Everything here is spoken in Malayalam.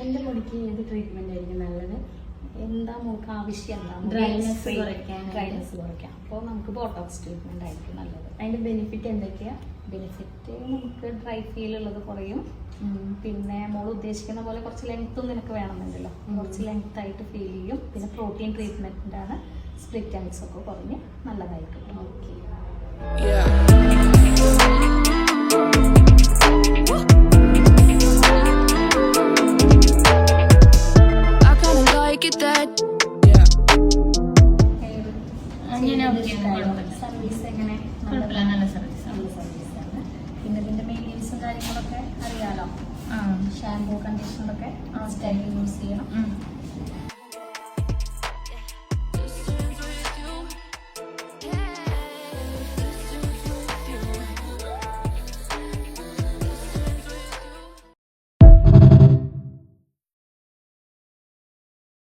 എൻ്റെ മുടിക്ക് ഏത് ട്രീറ്റ്മെന്റ് ആയിരിക്കും നല്ലത്? എന്താ നമുക്ക് ആവശ്യം എന്താ? ഡ്രൈനെസ് കുറയ്ക്കാൻ. അപ്പോൾ നമുക്ക് ബോട്ടോക്സ് ട്രീറ്റ്മെന്റ് ആയിരിക്കും നല്ലത്. അതിന്റെ ബെനിഫിറ്റ് എന്തൊക്കെയാ? ബെനിഫിറ്റ് നമുക്ക് ഡ്രൈ ഫീൽ ഉള്ളത് കുറയും. പിന്നെ മോൾ ഉദ്ദേശിക്കുന്ന പോലെ കുറച്ച് ലെങ്ത്തും നിനക്ക് വേണമെന്നുണ്ടല്ലോ, കുറച്ച് ലെങ്ത് ആയിട്ട് ഫീൽ ചെയ്യും. പിന്നെ പ്രോട്ടീൻ ട്രീറ്റ്മെന്റ് ആണ്, സ്പ്ലിറ്റ് എൻഡ്സ് ഒക്കെ കുറഞ്ഞ് നല്ലതായിരിക്കും. ഓക്കെ. സർവീസ് എങ്ങനെ? നല്ല സർവീസ്. സർവീസാണ്. പിന്നെ ഇതിന്റെ മെയിൻ്റെനൻസും കാര്യങ്ങളൊക്കെ അറിയാലോ. ഷാമ്പൂ കണ്ടീഷണറൊക്കെ സ്റ്റൈലിൽ യൂസ് ചെയ്യണം.